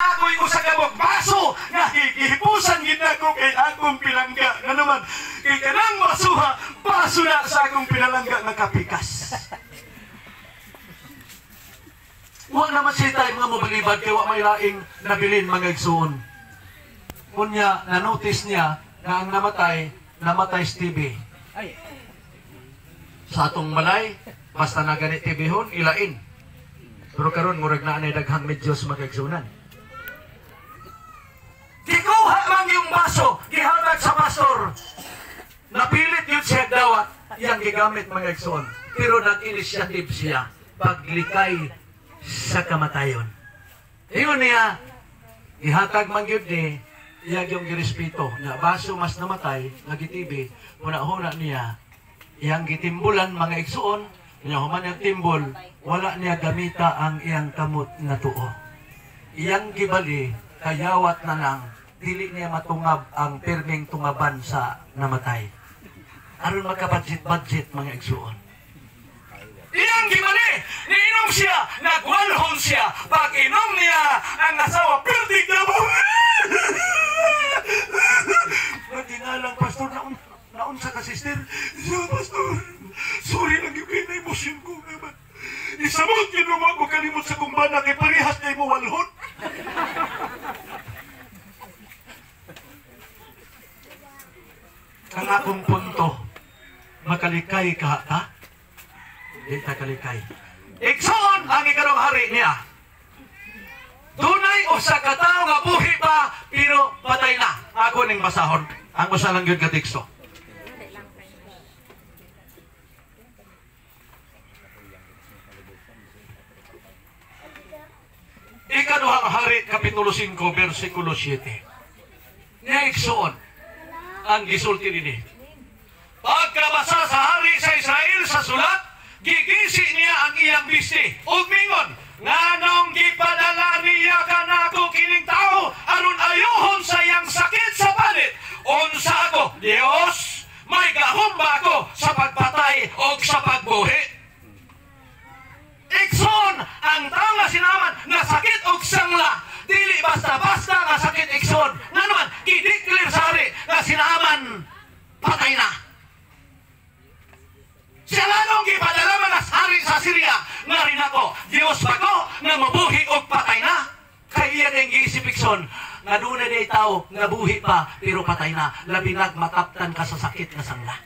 Ako'y usa ka mong baso nga hihipusan gid nako kay akong pilangga. Nga naman, kay kanang basuha, baso na sa akong pinalangga nga kapikas. Wa naman siya tayo mga mobilibad kay wa may laing nabilin mga igsoon. Kunya, na-notice niya na ang namatay sa TV. Sa atong malay, basta na ganit TV-hon, ilain. Pero karon murag na anay daghang medyos mga igsunan. Gikuha lang yung baso, gihatag sa pastor. Napilit yun siya dawat, yang gigamit mga igsoon. Pero nag-initiative siya, paglikay sa kamatayon. Ingon niya, ihatag man yun ni, iyag yung girespeto, na baso mas namatay, nagitibi, una-una niya, iyang gitimbulan mga igsoon, niya human yung timbol, wala niya gamita ang iyang kamot na tuo. Iyang gibali, kayawat na lang, dili niya matungab ang perming tungaban sa namatay. Aron magka-budget mga igsoon. Iyang gibali, niinom siya, nagwalhon siya, pag inom niya, ang asawa, perdig na mo. Nagdinalang, pastor, naunsa ka, sister? Siya, pastor, sorry lang yung kaya na-emosyon ko naman. Isamot yun naman ko kalimot sa kumbana kay parehas na mo walhon. Ang akong punto, makalikay ka ha? Di ta kalikay. Igsoon ang ikarong hari niya. Dunay o sa katao nga buhi pa, pero patay na. Ako ning basahon. Ang usa lang yun katikso. Ikaduhang hari, Kapitulo 5, versikulo 7. Nga igsoon ang gisulti nini. Pagkabasa sa hari sa Israel sa sulat, gigisi niya ang iyang bisti. Ug mingon, nganong gipadala niya kanako kining tao aron ayuhon sa iyang sakit sa palit. Unsa ako, Dios, may gahom ba ako sa pagpatay o sa pagbuhi? Ikson, ang tao nga sinaman nga sakit o sangla, dili basta-basta nga sakit ikson. Nga naman, kidiklir sa hari nga sinaman, patay na. Siya lanong gipadala man as hari sa Syria, nga rin ako, Diyos ba ko, nga mabuhi o patay na? Kaya din giisip ikson, nga doon na day tao, nga buhi pa, pero patay na. Labinag mataptan ka sa sakit nga sangla.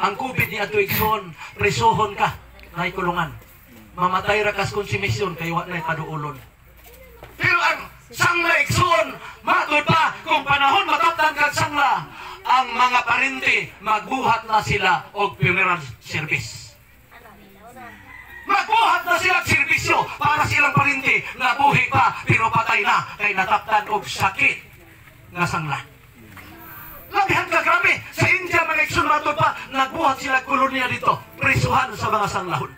Ang COVID ni ato ikson, presohon ka, na kulungan. Mamatay ra kas konsumisyon kay wa nay paduulon. Pero ang sangla ikson, matod pa kung panahon mataptan kag sangla, ang mga parente magbuhat na sila og funeral service. Magbuhat na sila og serbisyo para silang parente nga buhi pa pero patay na kay nataptan og sakit nga sangla. Labihan ka grabe sa India mga ikson, matod pa nagbuhat sila kolonya dito, prisuhan sa mga sanglahon.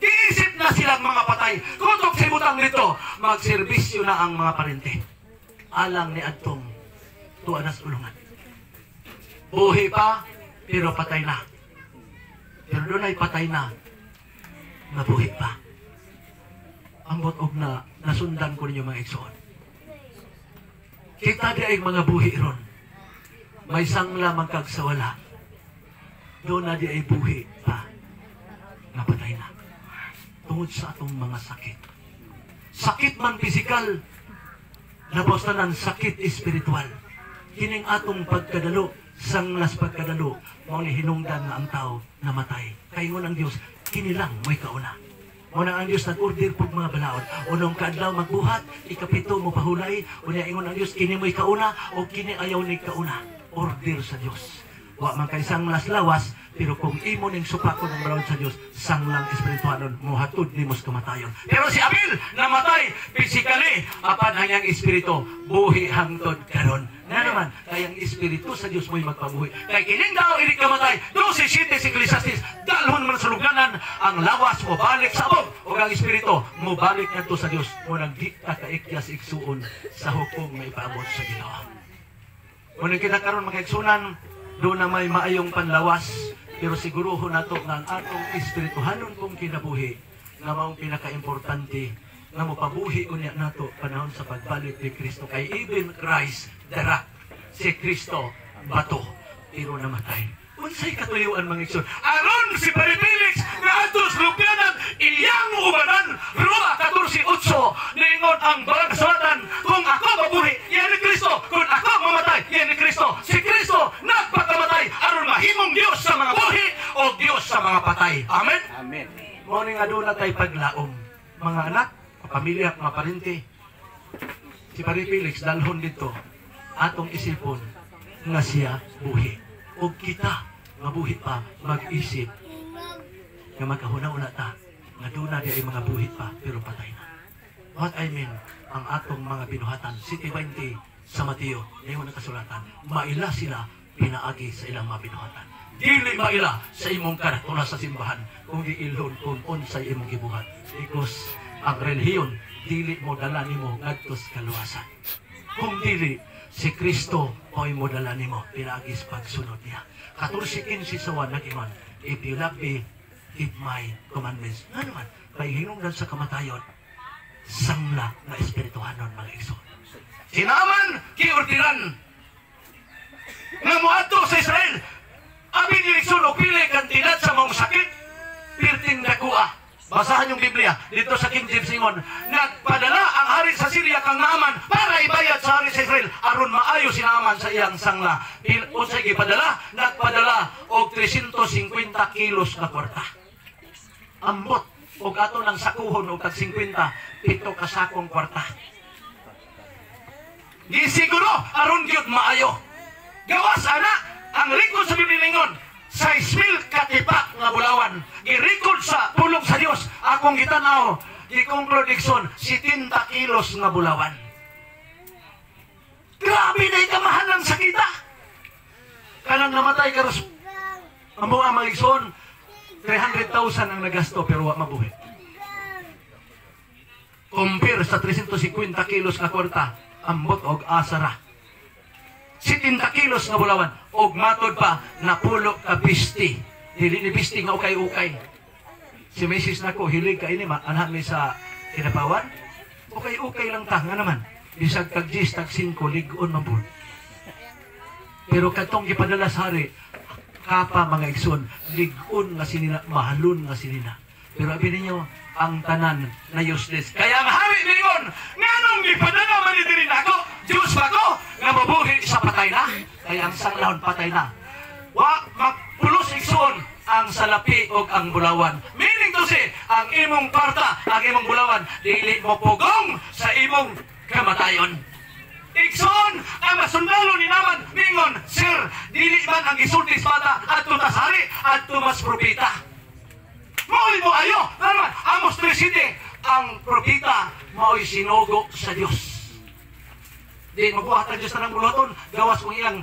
Iisip na silang mga patay. Kutok sa butang nito, magserbisyo na ang mga parente. Alang ni Adtong, tuwa na sa ulungan. Buhi pa, pero patay na. Pero doon ay patay na, nabuhi pa. Ambot og na nasundan ko ninyo mga igsoon. Kita di ay mga buhi ron. May sangla magkagsawala. Doon na di ay buhi pa, napatay na. Tungod sa atong mga sakit. Sakit man pisikal, labos na ng sakit espiritual. Kining atong pagkadalo, sanglas pagkadalo, mao ni hinungdan na ang tao namatay. Kaingon ang Dios, kinilang mo'y kauna. Muna ang Dios nag-order pag mga balaod. Unong kaadlaw magbuhat, ikapito mo pahulay, unya ingon ang Dios, kini mo'y kauna o kini ayaw ni kauna. Order sa Dios. Wa man kay sanglas lawas, pero kung imo ning supakon ng balaod sa Dios, sanglang espiritualon mo hatod nimos kamatayon. Pero si Abel namatay physically, apan ang iyang espiritu buhi hangtod karon. Nga naman, kayang espiritu sa Dios mo'y magpabuhi. Kay kining daw ini kamatay, 12:7 sa Ecclesiastes, dalhon man sa luganan, ang lawas mo balik sa abog, ug ang espiritu mo balik ngadto sa Dios. Mo nagdikta ka ikyas igsuon sa hukom nga ipaabot sa Ginoo. Kung kita karon magkaigsunan, doon na may maayong panlawas, pero siguruho nato nga ang atong espirituhanon kong kinabuhi na maong pinaka-importante nga mopabuhi unya nato panahon sa pagbalik ni Kristo. Kay even Christ the rock, si Kristo bato, pero namatay. Unsay katuyuan mga igsoon? Aron si Padre Felix nga atos lugyanan iyang ubanan. Roma 14:8 niingon ang Balang Kasulatan, kung ako mabuhi, yan ni Kristo. Kung ako mamatay, yan ni Kristo. Si Kristo nagpakamatay aron mahimong Dios sa mga buhi o Dios sa mga patay. Amen? Amen. Mao ning aduna tay paglaom. Mga anak, pamilya, mga parente. Si Padre Felix dalhon dito atong isipon nga siya buhi. O kita mabuhi pa mag-isip nga magkahuna-una ta nga doon na ay mga buhi pa pero patay na. What I mean, ang atong mga binuhatan, City 20 sa Mateo, ngayon ang kasulatan, maila sila pinaagi sa ilang mga binuhatan. Dili maila sa imong karatula sa simbahan, kung di ilon kung unsay imong gibuhat. Because ang relihiyon, dili mo dala nimo ngadto sa kaluwasan. Kung dili, si Kristo o mo dala nimo pinaagi sa pagsunod niya. 14:15 sa nag-iman, if you love me, keep my commandments. Ano man, kay hinungdan sa kamatayon, sangla na espirituhanon mga igsoon. Sinaman, kiordinan, nga muadto sa Israel, abi ni igsoon o pili kantinat sa mga sakit, pirting nakua. Basahan yung Biblia dito sa King James Ingon, nagpadala ang hari sa Syria kang Naaman para ibayad sa hari sa Israel aron maayo si Naaman sa iyang sangla. Unsay gipadala? Nagpadala og 350 kilos na kwarta. Ambot og ato ng sakuhon og tag 50 pito ka sakong kwarta. Gisiguro aron gyud maayo. Gawas ana ang likod sa Biblia ningon 6,000 katipak nga bulawan. I-record sa pulong sa Dios. Akong gitanaw, i-conclusion, 70 kilos nga bulawan. Grabe na ikamahan ng sakita. Kanang namatay karos. Ang mga magigson, 300,000 ang nagasto pero wa mabuhi. Compare sa 350 kilos nga kwarta, ambot og asara. 70 kilos nga bulawan og matod pa napulo ka pisti. Dili ni pisti nga ukay-ukay. Si Mrs. nako hilig ka ini anak ni sa kinapawan. Ukay-ukay lang ta nga naman. Bisag tag 10 tag 5 ligon man pud. Pero katong gipadala sa hari kapa mga igsoon, ligon nga sinina, mahalon nga sinina. Pero abi ninyo ang tanan na useless. Kaya ang hari ningon, nganong gipadala man diri nako? Diyos ba ko? Nga mabuhi sa patay na? Kaya ang sanglahon patay na. Wa magpulos igsoon ang salapi o ang bulawan. Meaning to say, ang imong kwarta, ang imong bulawan, dili mo pugong sa imong kamatayon. Igsoon, ang masundalo ni Naaman, mingon, Sir, dili man ang isultis bata at tutasari at tumas propita. Mao'y mo ayo. Naman, Amos 3:7, ang propita mao'y sinugo sa Diyos. Di magbuhat ang Diyos na ng buluhaton, gawas kong iyang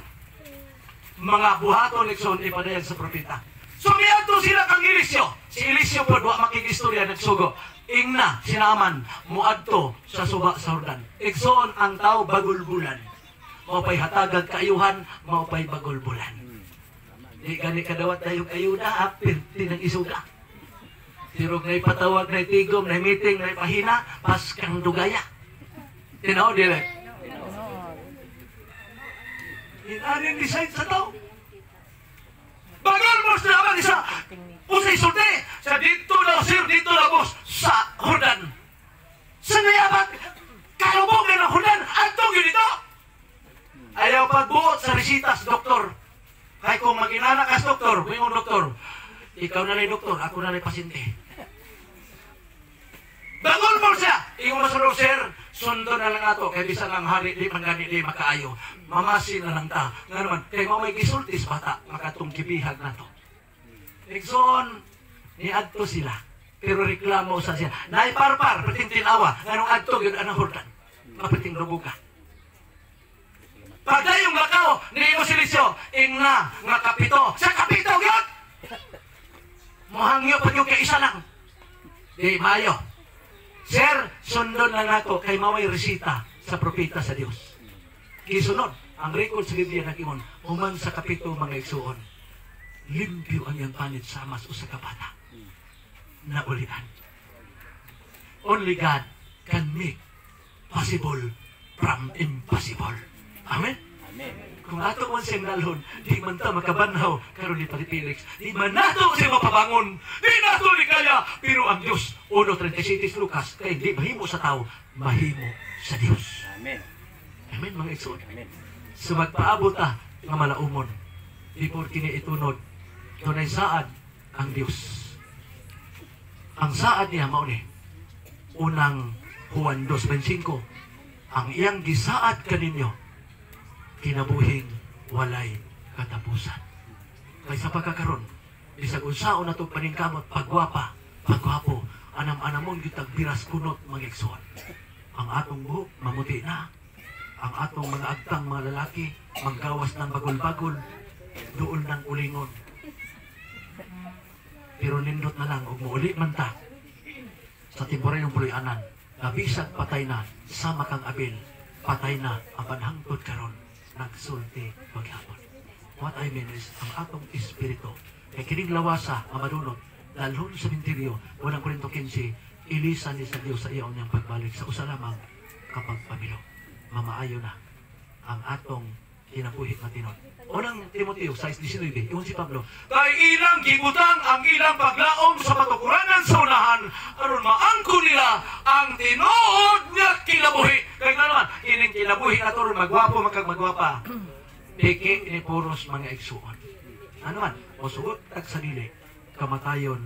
mga buhaton ikson ipadayag sa propita. So miadto sila kang Eliseo. Si Eliseo po, wa makigistorya nagsugo. Ingna, sinaman, muadto sa suba sa Jordan. Ikson ang tao bagulbulan. Maupay hatagag kaayuhan, maupay bagulbulan. Di gani kadawat tayong ayuda, apirti ng isuga. Tirog na ipatawag, na itigom, na meeting, na ipahina, pas kang dugaya. Tinaw, dili. Inanin decide sa tao. Bagal mo sa naman isa. Usay sulti. Sa dito na sir, dito na boss. Sa Jordan. Sa nayabat. Kalubog na ng Jordan. Antong yun ito. Ayaw pagbuot sa resitas, doktor. Kaya kung mag-inanak kas doktor, kung doktor, ikaw na rin doktor, ako na rin pasyente. Bagol mo siya. Iyong masunod sir, sundo na lang ato. Kaya bisa ng hari, di man gani, di makaayo. Mamasin na lang ta. Nga naman, kaya mamay gisultis bata, makatong kibihag na to. Igsoon, niadto sila. Pero reklamo sa siya. Naiparpar, pating tinawa. Anong adto, yun anong Jordan. Mapating rubuga. Pagdayong lakaw, niyo si Eliseo, ingna, nga kapito. Sa kapito, yun! Mohangyo pa yung kaisa lang. Di mayo. Sir, sundon lang nato kay maway resita sa propeta sa Dios. Gisunod, ang record sa Biblia nag-ingon, human sa kapito mga igsuon, limpyo ang iyang panit sa mas o sa kabata na ulian. Only God can make possible from impossible. Amen? Amen. Kung ato man siyang nalhon, di man ta makabanhaw, karon ni Pari Felix, di man nato siya mapabangon, di nato ni kaya, pero ang Diyos, 1:36 Lucas, kaya di mahimo sa tao, mahimo sa Diyos. Amen. Amen, mga igsoon. Amen. So magpaabot ta nga malaumon, before kini itunod, tunay saad ang Diyos. Ang saad niya, mao ni, unang Juan 2:25, ang iyang gisaad kaninyo, kinabuhing walay katapusan. Kay sa pagkakaroon, bisag unsaon na itong paningkamot, pagwapa, pagwapo, anam-anamon yung tagbiras kunot mga igsoon. Ang atong buhok, mamuti na. Ang atong mga agtang mga lalaki, manggawas ng bagol-bagol, doon ng ulingon. Pero nindot na lang, ug muuli man ta sa temporaryong puloy-anan, nabisag patay na, sama kang Abel, patay na ang panhangtod karon, nagsulti paghapon. What I mean is, ang atong espiritu, kay kining lawasa, mamadunot, dalhon sa minteryo, 1 Korinto 15, ilisan ni sa Diyos sa iyaw niyang pagbalik sa usa lamang kapag pamilo. Mamaayo na ang atong kinabuhi matinod. Unang Timoteo 6:19, iyon si Pablo, kay ilang gibutang ang ilang paglaom sa patukuranan sa unahan, aron maangko nila ang tinuod nga kinabuhi. Kaya nga naman, ining kinabuhi na ito, magwapo, magwapa. Diki ni puros mga igsuon. Ano man, musugot tag sa dili, kamatayon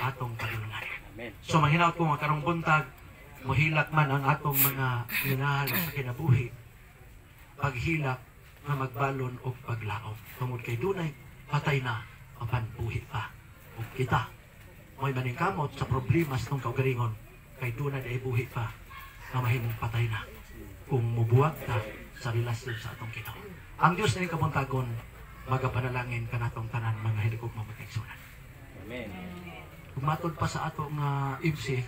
atong kadulungan. Amen. So mahinaot ko nga karong buntag, mohilak man ang atong mga minahal sa kinabuhi, paghilak nga magbalon o paglaom. Tungod kay dunay, patay na ang panbuhi pa. O kita, may maningkamot sa problema sa itong kaugalingon, kay dunay ay buhi pa na mahimong patay na kung mubuwag ta sa relasyon sa atong Ginoo. Ang Diyos na yung kabuntagon, magapanalangin ka natong tanan mga hilikog mamatay sunan. Amen. Kung matod pa sa ato nga ibsi,